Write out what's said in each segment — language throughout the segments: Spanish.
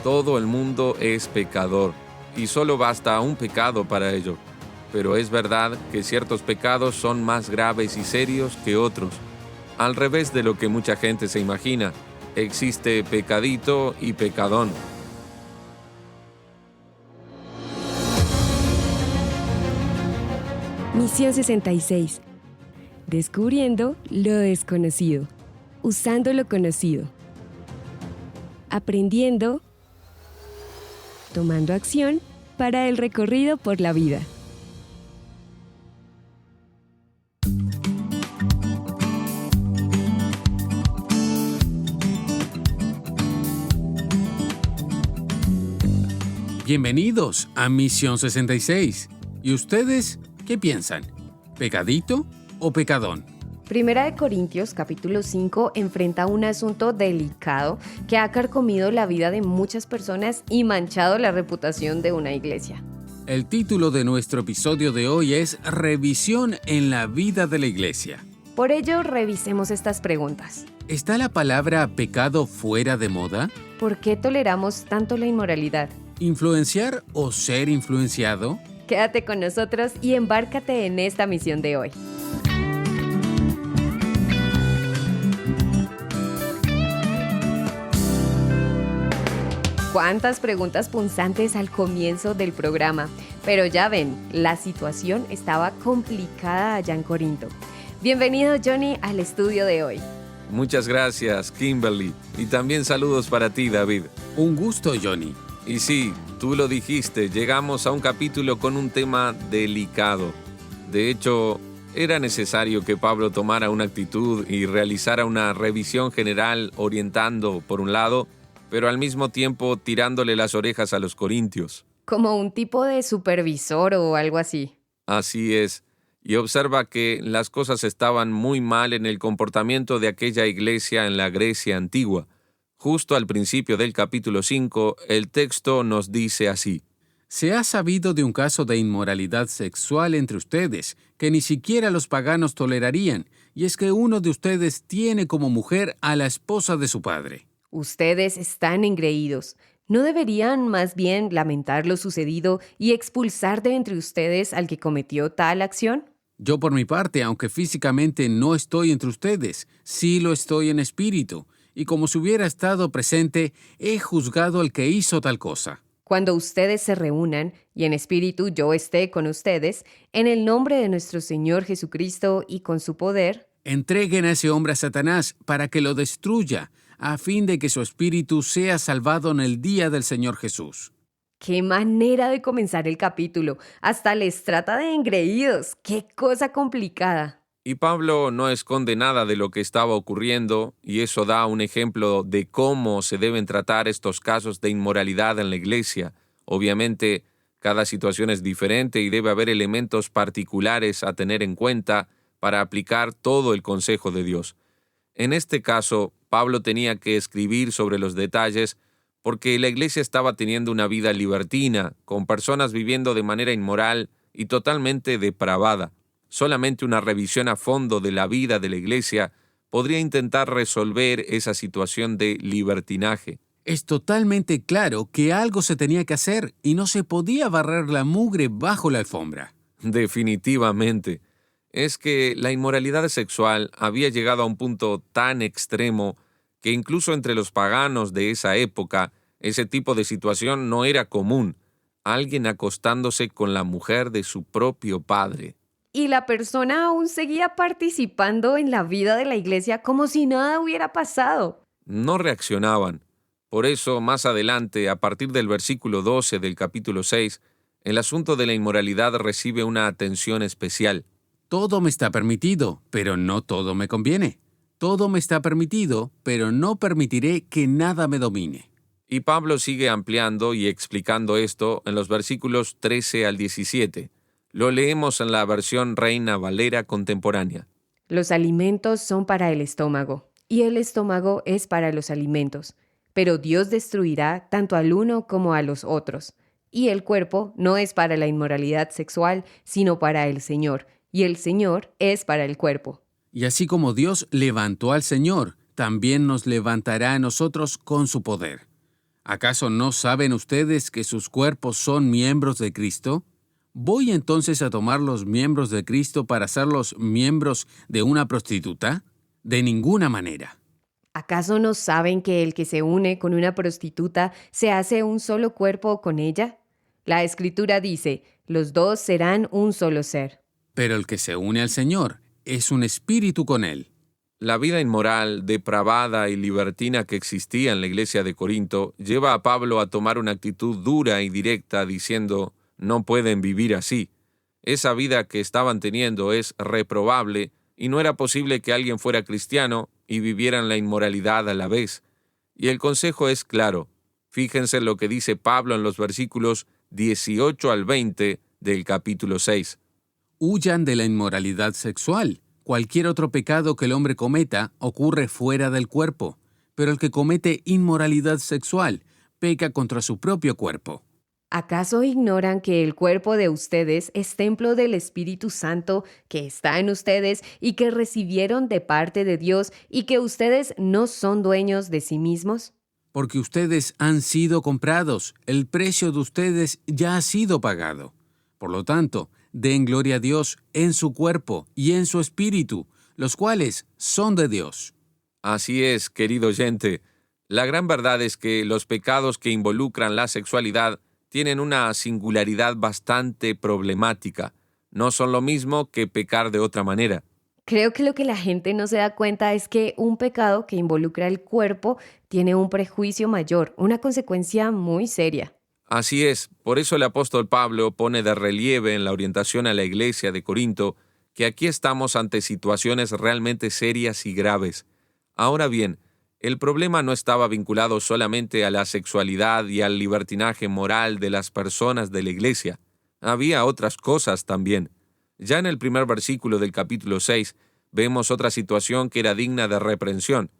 Todo el mundo es pecador y solo basta un pecado para ello. Pero es verdad que ciertos pecados son más graves y serios que otros. Al revés de lo que mucha gente se imagina, existe pecadito y pecadón. Misión 66. Descubriendo lo desconocido. Usando lo conocido. Aprendiendo. Tomando acción para el recorrido por la vida. Bienvenidos a Misión 66. ¿Y ustedes qué piensan? ¿Pecadito o pecadón? Primera de Corintios, capítulo 5, enfrenta un asunto delicado que ha carcomido la vida de muchas personas y manchado la reputación de una iglesia. El título de nuestro episodio de hoy es Revisión en la vida de la iglesia. Por ello, revisemos estas preguntas. ¿Está la palabra pecado fuera de moda? ¿Por qué toleramos tanto la inmoralidad? ¿Influenciar o ser influenciado? Quédate con nosotros y embárcate en esta misión de hoy. Cuántas preguntas punzantes al comienzo del programa, pero ya ven, la situación estaba complicada allá en Corinto. Bienvenido, Johnny, al estudio de hoy. Muchas gracias, Kimberly. Y también saludos para ti, David. Un gusto, Johnny. Y sí, tú lo dijiste, llegamos a un capítulo con un tema delicado. De hecho, era necesario que Pablo tomara una actitud y realizara una revisión general orientando, por un lado, pero al mismo tiempo tirándole las orejas a los corintios. Como un tipo de supervisor o algo así. Así es, y observa que las cosas estaban muy mal en el comportamiento de aquella iglesia en la Grecia antigua. Justo al principio del capítulo 5, el texto nos dice así: Se ha sabido de un caso de inmoralidad sexual entre ustedes, que ni siquiera los paganos tolerarían, y es que uno de ustedes tiene como mujer a la esposa de su padre. Ustedes están engreídos. ¿No deberían más bien lamentar lo sucedido y expulsar de entre ustedes al que cometió tal acción? Yo por mi parte, aunque físicamente no estoy entre ustedes, sí lo estoy en espíritu, y como si hubiera estado presente, he juzgado al que hizo tal cosa. Cuando ustedes se reúnan, y en espíritu yo esté con ustedes, en el nombre de nuestro Señor Jesucristo y con su poder, entreguen a ese hombre a Satanás para que lo destruya, a fin de que su espíritu sea salvado en el día del Señor Jesús. ¡Qué manera de comenzar el capítulo! Hasta les trata de engreídos. ¡Qué cosa complicada! Y Pablo no esconde nada de lo que estaba ocurriendo, y eso da un ejemplo de cómo se deben tratar estos casos de inmoralidad en la iglesia. Obviamente, cada situación es diferente y debe haber elementos particulares a tener en cuenta para aplicar todo el consejo de Dios. En este caso, Pablo tenía que escribir sobre los detalles porque la iglesia estaba teniendo una vida libertina, con personas viviendo de manera inmoral y totalmente depravada. Solamente una revisión a fondo de la vida de la iglesia podría intentar resolver esa situación de libertinaje. Es totalmente claro que algo se tenía que hacer y no se podía barrer la mugre bajo la alfombra. Definitivamente. Es que la inmoralidad sexual había llegado a un punto tan extremo que incluso entre los paganos de esa época, ese tipo de situación no era común. Alguien acostándose con la mujer de su propio padre. Y la persona aún seguía participando en la vida de la iglesia como si nada hubiera pasado. No reaccionaban. Por eso, más adelante, a partir del versículo 12 del capítulo 6, el asunto de la inmoralidad recibe una atención especial. Todo me está permitido, pero no todo me conviene. Todo me está permitido, pero no permitiré que nada me domine. Y Pablo sigue ampliando y explicando esto en los versículos 13 al 17. Lo leemos en la versión Reina Valera contemporánea. Los alimentos son para el estómago, y el estómago es para los alimentos. Pero Dios destruirá tanto al uno como a los otros. Y el cuerpo no es para la inmoralidad sexual, sino para el Señor, y el Señor es para el cuerpo. Y así como Dios levantó al Señor, también nos levantará a nosotros con su poder. ¿Acaso no saben ustedes que sus cuerpos son miembros de Cristo? ¿Voy entonces a tomar los miembros de Cristo para hacerlos miembros de una prostituta? De ninguna manera. ¿Acaso no saben que el que se une con una prostituta se hace un solo cuerpo con ella? La Escritura dice, los dos serán un solo ser. Pero el que se une al Señor es un espíritu con Él. La vida inmoral, depravada y libertina que existía en la iglesia de Corinto lleva a Pablo a tomar una actitud dura y directa diciendo, no pueden vivir así. Esa vida que estaban teniendo es reprobable y no era posible que alguien fuera cristiano y viviera en la inmoralidad a la vez. Y el consejo es claro. Fíjense lo que dice Pablo en los versículos 18 al 20 del capítulo 6. Huyan de la inmoralidad sexual. Cualquier otro pecado que el hombre cometa ocurre fuera del cuerpo, pero el que comete inmoralidad sexual peca contra su propio cuerpo. ¿Acaso ignoran que el cuerpo de ustedes es templo del Espíritu Santo que está en ustedes y que recibieron de parte de Dios y que ustedes no son dueños de sí mismos? Porque ustedes han sido comprados, el precio de ustedes ya ha sido pagado. Por lo tanto, den gloria a Dios en su cuerpo y en su espíritu, los cuales son de Dios. Así es, querido oyente. La gran verdad es que los pecados que involucran la sexualidad tienen una singularidad bastante problemática. No son lo mismo que pecar de otra manera. Creo que lo que la gente no se da cuenta es que un pecado que involucra el cuerpo tiene un prejuicio mayor, una consecuencia muy seria. Así es, por eso el apóstol Pablo pone de relieve en la orientación a la iglesia de Corinto que aquí estamos ante situaciones realmente serias y graves. Ahora bien, el problema no estaba vinculado solamente a la sexualidad y al libertinaje moral de las personas de la iglesia. Había otras cosas también. Ya en el primer versículo del capítulo 6 vemos otra situación que era digna de reprensión.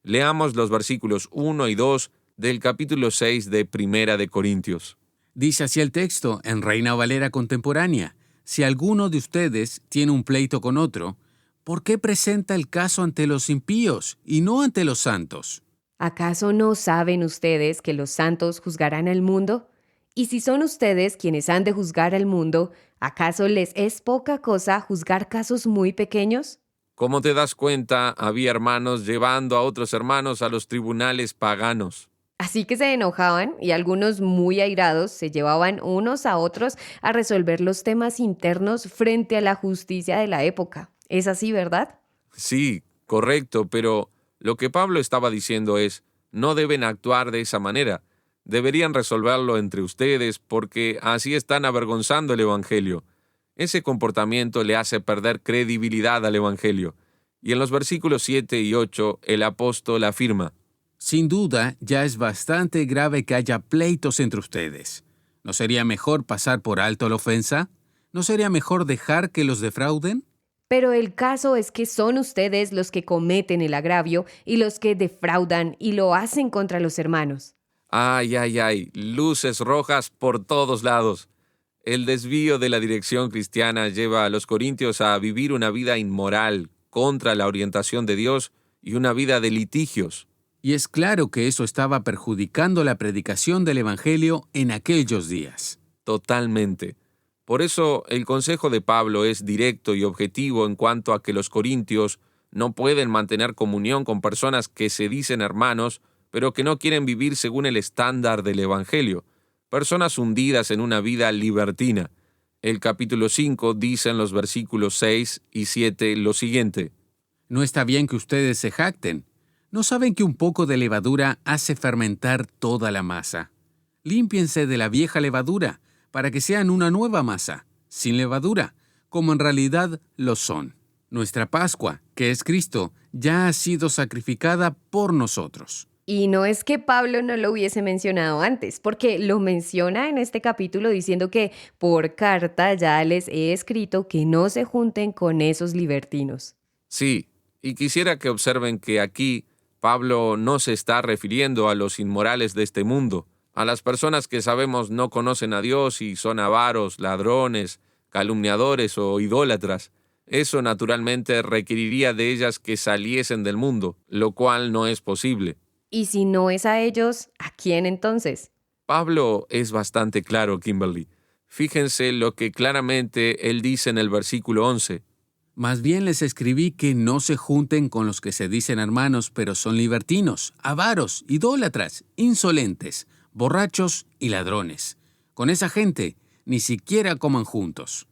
Leamos los versículos 1 y 2 del capítulo 6 de Primera de Corintios. Dice así el texto en Reina Valera contemporánea: si alguno de ustedes tiene un pleito con otro, ¿por qué presenta el caso ante los impíos y no ante los santos? ¿Acaso no saben ustedes que los santos juzgarán al mundo? Y si son ustedes quienes han de juzgar al mundo, ¿acaso les es poca cosa juzgar casos muy pequeños? Como te das cuenta, había hermanos llevando a otros hermanos a los tribunales paganos. Así que se enojaban y algunos muy airados se llevaban unos a otros a resolver los temas internos frente a la justicia de la época. ¿Es así, verdad? Sí, correcto, pero lo que Pablo estaba diciendo es, no deben actuar de esa manera. Deberían resolverlo entre ustedes porque así están avergonzando el Evangelio. Ese comportamiento le hace perder credibilidad al Evangelio. Y en los versículos 7 y 8, el apóstol afirma, Sin duda, ya es bastante grave que haya pleitos entre ustedes. ¿No sería mejor pasar por alto la ofensa? ¿No sería mejor dejar que los defrauden? Pero el caso es que son ustedes los que cometen el agravio y los que defraudan y lo hacen contra los hermanos. ay, ay, ay, luces rojas por todos lados. El desvío de la dirección cristiana lleva a los corintios a vivir una vida inmoral contra la orientación de Dios y una vida de litigios. Y es claro que eso estaba perjudicando la predicación del Evangelio en aquellos días. Totalmente. Por eso el consejo de Pablo es directo y objetivo en cuanto a que los corintios no pueden mantener comunión con personas que se dicen hermanos, pero que no quieren vivir según el estándar del Evangelio. Personas hundidas en una vida libertina. El capítulo 5 dice en los versículos 6 y 7 lo siguiente. No está bien que ustedes se jacten. ¿No saben que un poco de levadura hace fermentar toda la masa? Límpiense de la vieja levadura, para que sean una nueva masa, sin levadura, como en realidad lo son. Nuestra Pascua, que es Cristo, ya ha sido sacrificada por nosotros. Y no es que Pablo no lo hubiese mencionado antes, porque lo menciona en este capítulo diciendo que por carta ya les he escrito que no se junten con esos libertinos. Sí, y quisiera que observen que aquí Pablo no se está refiriendo a los inmorales de este mundo, a las personas que sabemos no conocen a Dios y son avaros, ladrones, calumniadores o idólatras. Eso naturalmente requeriría de ellas que saliesen del mundo, lo cual no es posible. Y si no es a ellos, ¿a quién entonces? Pablo es bastante claro, Kimberly. Fíjense lo que claramente él dice en el versículo 11. Más bien les escribí que no se junten con los que se dicen hermanos, pero son libertinos, avaros, idólatras, insolentes, borrachos y ladrones. Con esa gente ni siquiera coman juntos.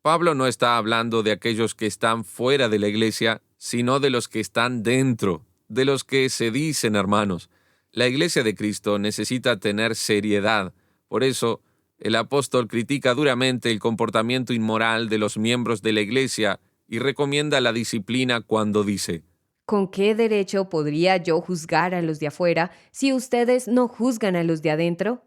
Pablo no está hablando de aquellos que están fuera de la iglesia, sino de los que están dentro, de los que se dicen hermanos. La iglesia de Cristo necesita tener seriedad. Por eso, el apóstol critica duramente el comportamiento inmoral de los miembros de la iglesia y recomienda la disciplina cuando dice: ¿Con qué derecho podría yo juzgar a los de afuera si ustedes no juzgan a los de adentro?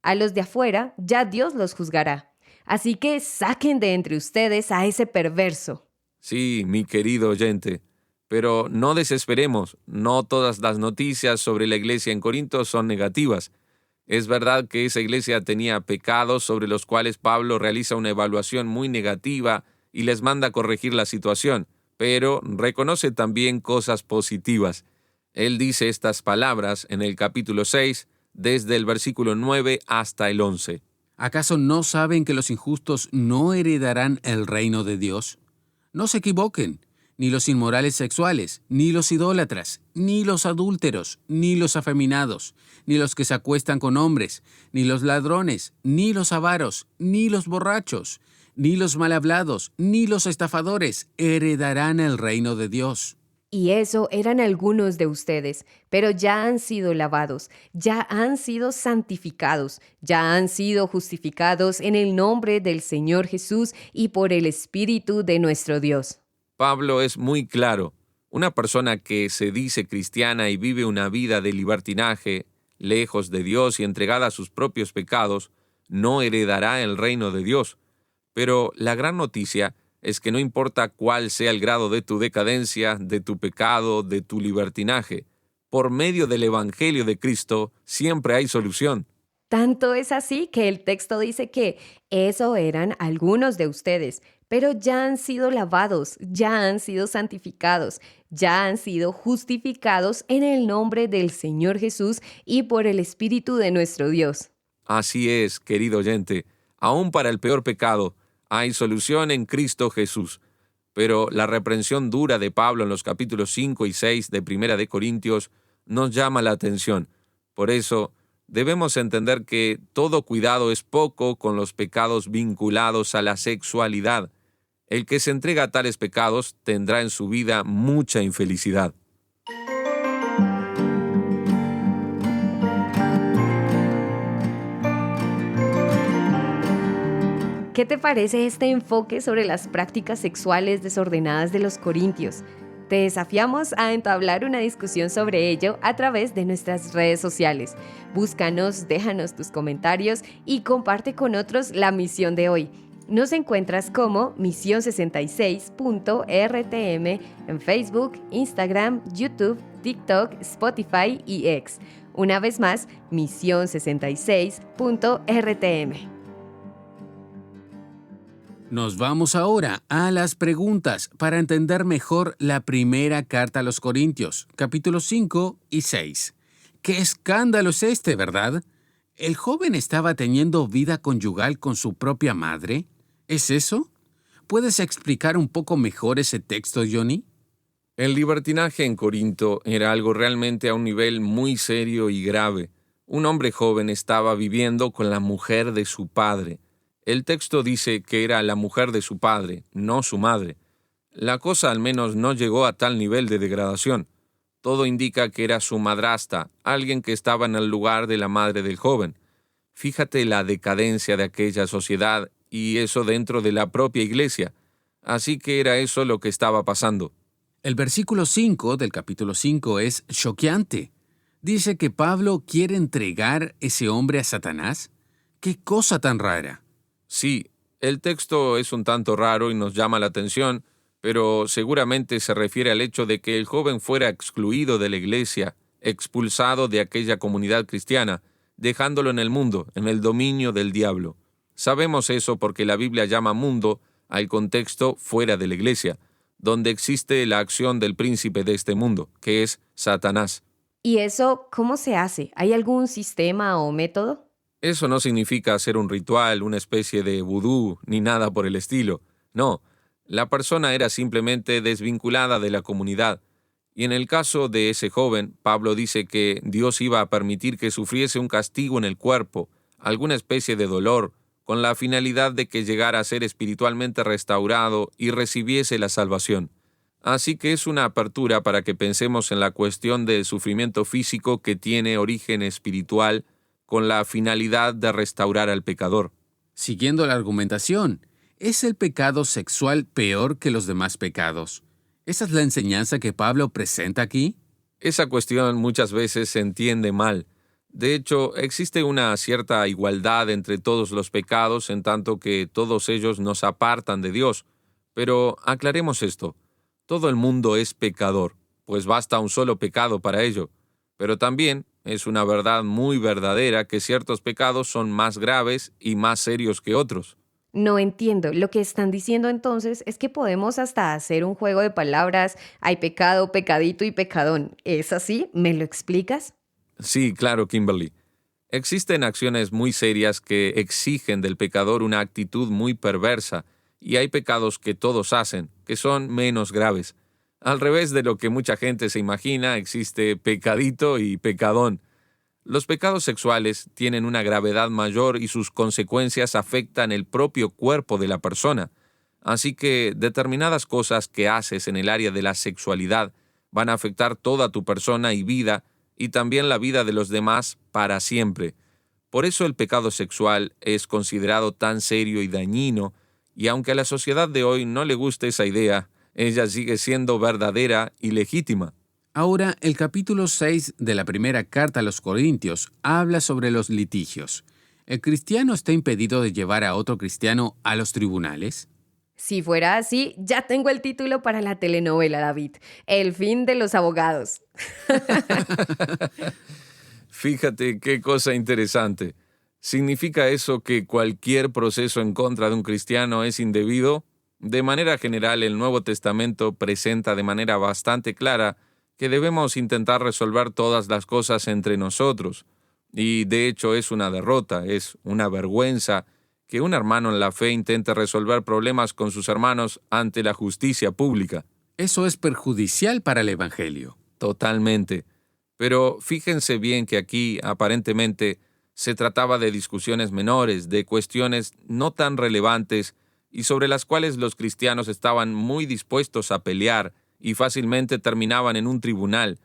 A los de afuera ya Dios los juzgará. Así que saquen de entre ustedes a ese perverso. Sí, mi querido oyente, pero no desesperemos. No todas las noticias sobre la iglesia en Corinto son negativas. Es verdad que esa iglesia tenía pecados sobre los cuales Pablo realiza una evaluación muy negativa y les manda a corregir la situación, pero reconoce también cosas positivas. Él dice estas palabras en el capítulo 6, desde el versículo 9 hasta el 11. ¿Acaso no saben que los injustos no heredarán el reino de Dios? No se equivoquen, ni los inmorales sexuales, ni los idólatras, ni los adúlteros, ni los afeminados, ni los que se acuestan con hombres, ni los ladrones, ni los avaros, ni los borrachos, ni los mal hablados, ni los estafadores heredarán el reino de Dios. Y eso eran algunos de ustedes, pero ya han sido lavados, ya han sido santificados, ya han sido justificados en el nombre del Señor Jesús y por el Espíritu de nuestro Dios. Pablo es muy claro. Una persona que se dice cristiana y vive una vida de libertinaje, lejos de Dios y entregada a sus propios pecados, no heredará el reino de Dios. Pero la gran noticia es que no importa cuál sea el grado de tu decadencia, de tu pecado, de tu libertinaje, por medio del Evangelio de Cristo siempre hay solución. Tanto es así que el texto dice que eso eran algunos de ustedes, pero ya han sido lavados, ya han sido santificados, ya han sido justificados en el nombre del Señor Jesús y por el Espíritu de nuestro Dios. Así es, querido oyente, aún para el peor pecado hay solución en Cristo Jesús. Pero la reprensión dura de Pablo en los capítulos 5 y 6 de Primera de Corintios nos llama la atención. Por eso, debemos entender que todo cuidado es poco con los pecados vinculados a la sexualidad. El que se entrega a tales pecados tendrá en su vida mucha infelicidad. ¿Qué te parece este enfoque sobre las prácticas sexuales desordenadas de los corintios? Te desafiamos a entablar una discusión sobre ello a través de nuestras redes sociales. Búscanos, déjanos tus comentarios y comparte con otros la misión de hoy. Nos encuentras como misión66.rtm en Facebook, Instagram, YouTube, TikTok, Spotify y X. Una vez más, misión66.rtm. Nos vamos ahora a las preguntas para entender mejor la primera carta a los Corintios, capítulos 5 y 6. ¡Qué escándalo es este, ¿verdad? ¿El joven estaba teniendo vida conyugal con su propia madre? ¿Es eso? ¿Puedes explicar un poco mejor ese texto, Johnny? El libertinaje en Corinto era algo realmente a un nivel muy serio y grave. Un hombre joven estaba viviendo con la mujer de su padre. El texto dice que era la mujer de su padre, no su madre. La cosa al menos no llegó a tal nivel de degradación. Todo indica que era su madrastra, alguien que estaba en el lugar de la madre del joven. Fíjate la decadencia de aquella sociedad y eso dentro de la propia iglesia. Así que era eso lo que estaba pasando. El versículo 5 del capítulo 5 es choqueante. Dice que Pablo quiere entregar ese hombre a Satanás. ¡Qué cosa tan rara! Sí, el texto es un tanto raro y nos llama la atención, pero seguramente se refiere al hecho de que el joven fuera excluido de la iglesia, expulsado de aquella comunidad cristiana, dejándolo en el mundo, en el dominio del diablo. Sabemos eso porque la Biblia llama mundo al contexto fuera de la iglesia, donde existe la acción del príncipe de este mundo, que es Satanás. ¿Y eso cómo se hace? ¿Hay algún sistema o método? Eso no significa hacer un ritual, una especie de vudú, ni nada por el estilo. No, la persona era simplemente desvinculada de la comunidad. Y en el caso de ese joven, Pablo dice que Dios iba a permitir que sufriese un castigo en el cuerpo, alguna especie de dolor, con la finalidad de que llegara a ser espiritualmente restaurado y recibiese la salvación. Así que es una apertura para que pensemos en la cuestión del sufrimiento físico que tiene origen espiritual con la finalidad de restaurar al pecador. Siguiendo la argumentación, ¿es el pecado sexual peor que los demás pecados? ¿Esa es la enseñanza que Pablo presenta aquí? Esa cuestión muchas veces se entiende mal. De hecho, existe una cierta igualdad entre todos los pecados en tanto que todos ellos nos apartan de Dios. Pero aclaremos esto. Todo el mundo es pecador, pues basta un solo pecado para ello. Pero también es una verdad muy verdadera que ciertos pecados son más graves y más serios que otros. No entiendo. Lo que están diciendo entonces es que podemos hasta hacer un juego de palabras. Hay pecado, pecadito y pecadón. ¿Es así? ¿Me lo explicas? Sí, claro, Kimberly. Existen acciones muy serias que exigen del pecador una actitud muy perversa, y hay pecados que todos hacen, que son menos graves. Al revés de lo que mucha gente se imagina, existe pecadito y pecadón. Los pecados sexuales tienen una gravedad mayor y sus consecuencias afectan el propio cuerpo de la persona. Así que determinadas cosas que haces en el área de la sexualidad van a afectar toda tu persona y vida, y también la vida de los demás para siempre. Por eso el pecado sexual es considerado tan serio y dañino, y aunque a la sociedad de hoy no le guste esa idea, ella sigue siendo verdadera y legítima. Ahora, el capítulo 6 de la primera carta a los Corintios habla sobre los litigios. ¿El cristiano está impedido de llevar a otro cristiano a los tribunales? Si fuera así, ya tengo el título para la telenovela, David. El fin de los abogados. Fíjate qué cosa interesante. ¿Significa eso que cualquier proceso en contra de un cristiano es indebido? De manera general, el Nuevo Testamento presenta de manera bastante clara que debemos intentar resolver todas las cosas entre nosotros. Y de hecho es una derrota, es una vergüenza que un hermano en la fe intente resolver problemas con sus hermanos ante la justicia pública. Eso es perjudicial para el Evangelio. Totalmente. Pero fíjense bien que aquí, aparentemente, se trataba de discusiones menores, de cuestiones no tan relevantes y sobre las cuales los cristianos estaban muy dispuestos a pelear y fácilmente terminaban en un tribunal.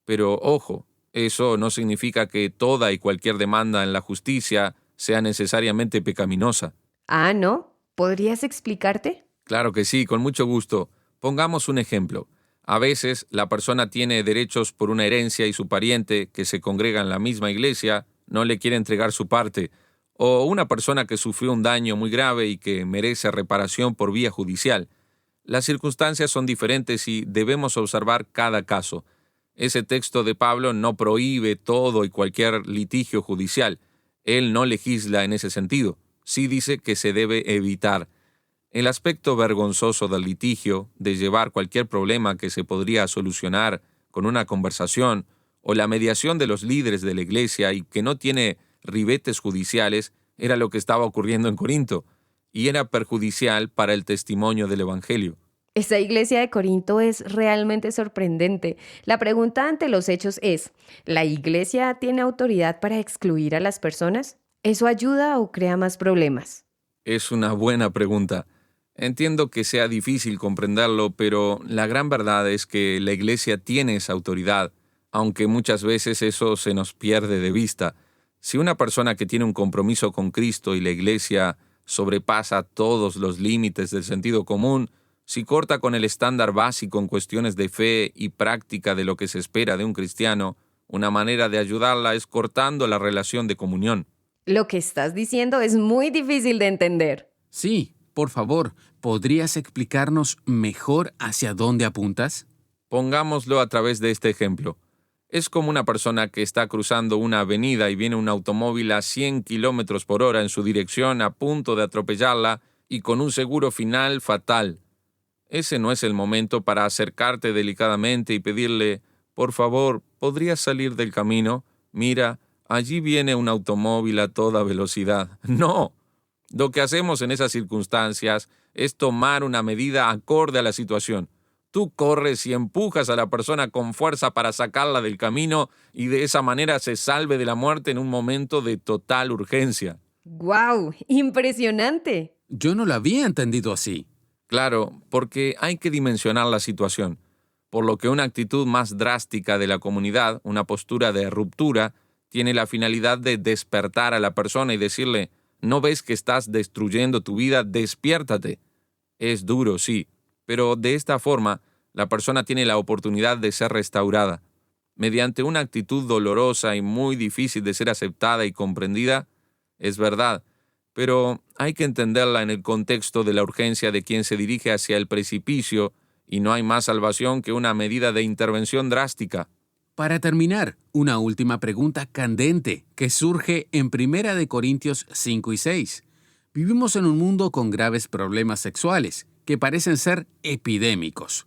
Pero, ojo, eso no significa que toda y cualquier demanda en la justicia sea necesariamente pecaminosa. Ah, ¿no? ¿Podrías explicarte? Claro que sí, con mucho gusto. Pongamos un ejemplo. A veces la persona tiene derechos por una herencia y su pariente, que se congrega en la misma iglesia, no le quiere entregar su parte. O una persona que sufrió un daño muy grave y que merece reparación por vía judicial. Las circunstancias son diferentes y debemos observar cada caso. Ese texto de Pablo no prohíbe todo y cualquier litigio judicial. Él no legisla en ese sentido. Sí dice que se debe evitar. El aspecto vergonzoso del litigio, de llevar cualquier problema que se podría solucionar con una conversación o la mediación de los líderes de la iglesia y que no tiene ribetes judiciales, era lo que estaba ocurriendo en Corinto, y era perjudicial para el testimonio del Evangelio. Esa iglesia de Corinto es realmente sorprendente. La pregunta ante los hechos es, ¿la iglesia tiene autoridad para excluir a las personas? ¿Eso ayuda o crea más problemas? Es una buena pregunta. Entiendo que sea difícil comprenderlo, pero la gran verdad es que la iglesia tiene esa autoridad, aunque muchas veces eso se nos pierde de vista. Si una persona que tiene un compromiso con Cristo y la iglesia sobrepasa todos los límites del sentido común, si corta con el estándar básico en cuestiones de fe y práctica de lo que se espera de un cristiano, una manera de ayudarla es cortando la relación de comunión. Lo que estás diciendo es muy difícil de entender. Sí, por favor, ¿podrías explicarnos mejor hacia dónde apuntas? Pongámoslo a través de este ejemplo. Es como una persona que está cruzando una avenida y viene un automóvil a 100 kilómetros por hora en su dirección a punto de atropellarla y con un seguro final fatal. Ese no es el momento para acercarte delicadamente y pedirle, Por favor, ¿podrías salir del camino? Mira, allí viene un automóvil a toda velocidad. No. Lo que hacemos en esas circunstancias es tomar una medida acorde a la situación. Tú corres y empujas a la persona con fuerza para sacarla del camino y de esa manera se salve de la muerte en un momento de total urgencia. ¡Guau! ¡Impresionante! Yo no lo había entendido así. Claro, porque hay que dimensionar la situación, por lo que una actitud más drástica de la comunidad, una postura de ruptura, tiene la finalidad de despertar a la persona y decirle: ¿no ves que estás destruyendo tu vida? Despiértate. Es duro, sí, pero de esta forma, la persona tiene la oportunidad de ser restaurada. Mediante una actitud dolorosa y muy difícil de ser aceptada y comprendida, es verdad, pero hay que entenderla en el contexto de la urgencia de quien se dirige hacia el precipicio, y no hay más salvación que una medida de intervención drástica. Para terminar, una última pregunta candente que surge en 1 Corintios 5 y 6. Vivimos en un mundo con graves problemas sexuales que parecen ser epidémicos.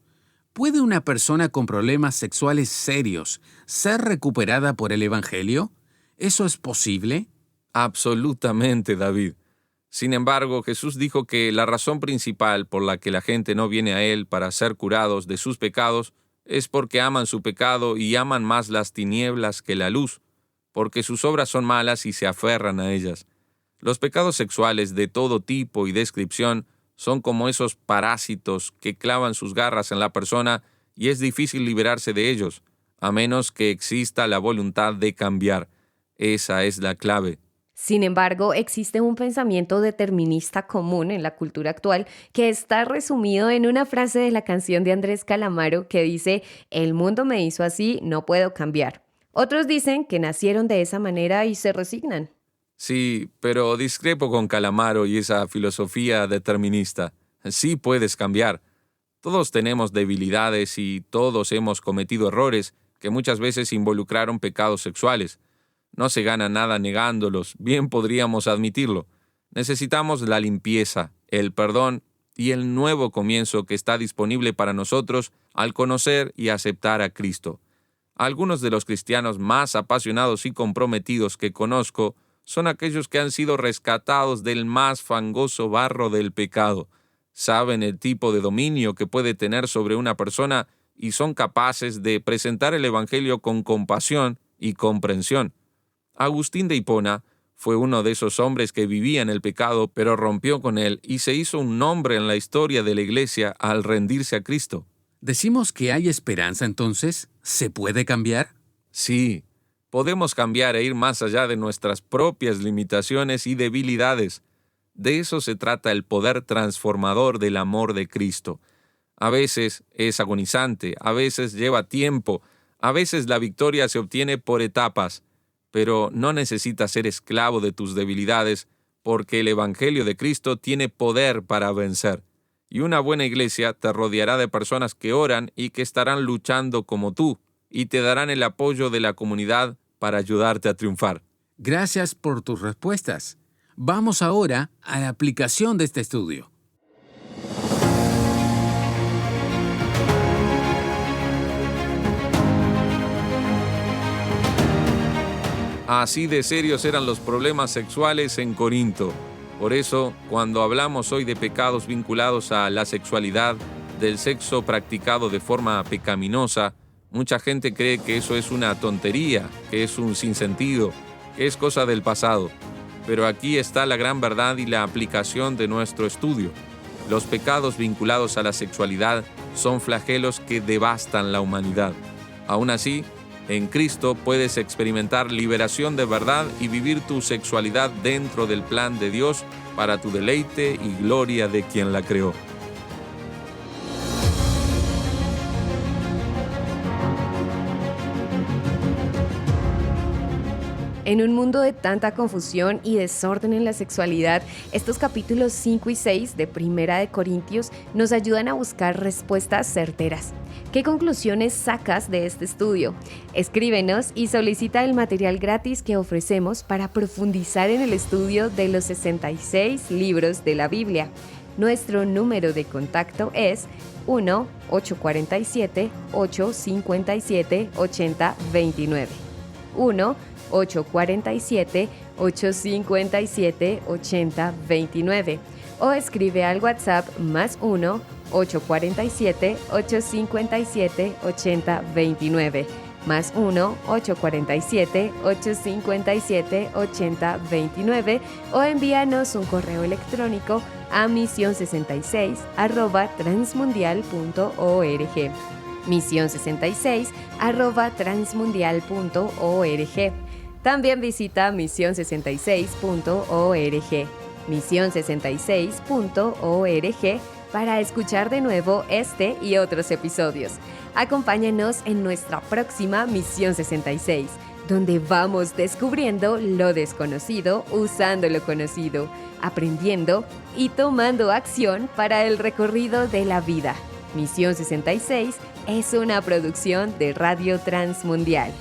¿Puede una persona con problemas sexuales serios ser recuperada por el Evangelio? ¿Eso es posible? Absolutamente, David. Sin embargo, Jesús dijo que la razón principal por la que la gente no viene a Él para ser curados de sus pecados es porque aman su pecado y aman más las tinieblas que la luz, porque sus obras son malas y se aferran a ellas. Los pecados sexuales de todo tipo y descripción son como esos parásitos que clavan sus garras en la persona y es difícil liberarse de ellos, a menos que exista la voluntad de cambiar. Esa es la clave. Sin embargo, existe un pensamiento determinista común en la cultura actual que está resumido en una frase de la canción de Andrés Calamaro que dice: «El mundo me hizo así, no puedo cambiar». Otros dicen que nacieron de esa manera y se resignan. Sí, pero discrepo con Calamaro y esa filosofía determinista. Sí puedes cambiar. Todos tenemos debilidades y todos hemos cometido errores que muchas veces involucraron pecados sexuales. No se gana nada negándolos, bien podríamos admitirlo. Necesitamos la limpieza, el perdón y el nuevo comienzo que está disponible para nosotros al conocer y aceptar a Cristo. Algunos de los cristianos más apasionados y comprometidos que conozco son aquellos que han sido rescatados del más fangoso barro del pecado. Saben el tipo de dominio que puede tener sobre una persona y son capaces de presentar el Evangelio con compasión y comprensión. Agustín de Hipona fue uno de esos hombres que vivía en el pecado, pero rompió con él y se hizo un nombre en la historia de la Iglesia al rendirse a Cristo. ¿Decimos que hay esperanza entonces? ¿Se puede cambiar? Sí, podemos cambiar e ir más allá de nuestras propias limitaciones y debilidades. De eso se trata el poder transformador del amor de Cristo. A veces es agonizante, a veces lleva tiempo, a veces la victoria se obtiene por etapas, pero no necesitas ser esclavo de tus debilidades, porque el Evangelio de Cristo tiene poder para vencer. Y una buena iglesia te rodeará de personas que oran y que estarán luchando como tú, y te darán el apoyo de la comunidad para ayudarte a triunfar. Gracias por tus respuestas. Vamos ahora a la aplicación de este estudio. Así de serios eran los problemas sexuales en Corinto. Por eso, cuando hablamos hoy de pecados vinculados a la sexualidad, del sexo practicado de forma pecaminosa, mucha gente cree que eso es una tontería, que es un sinsentido, que es cosa del pasado. Pero aquí está la gran verdad y la aplicación de nuestro estudio. Los pecados vinculados a la sexualidad son flagelos que devastan la humanidad. Aún así, en Cristo puedes experimentar liberación de verdad y vivir tu sexualidad dentro del plan de Dios para tu deleite y gloria de quien la creó. En un mundo de tanta confusión y desorden en la sexualidad, estos capítulos 5 y 6 de 1 Corintios nos ayudan a buscar respuestas certeras. ¿Qué conclusiones sacas de este estudio? Escríbenos y solicita el material gratis que ofrecemos para profundizar en el estudio de los 66 libros de la Biblia. Nuestro número de contacto es 1-847-857-8029. 1-847-857-8029. O escribe al WhatsApp más 1-847-857-8029. Más 1-847-857-8029 o envíanos un correo electrónico a misión66@transmundial.org. misión66@transmundial.org. También visita misión66.org. misión66.org para escuchar de nuevo este y otros episodios. Acompáñanos en nuestra próxima Misión 66, donde vamos descubriendo lo desconocido usando lo conocido, aprendiendo y tomando acción para el recorrido de la vida. Misión 66 es una producción de Radio Transmundial.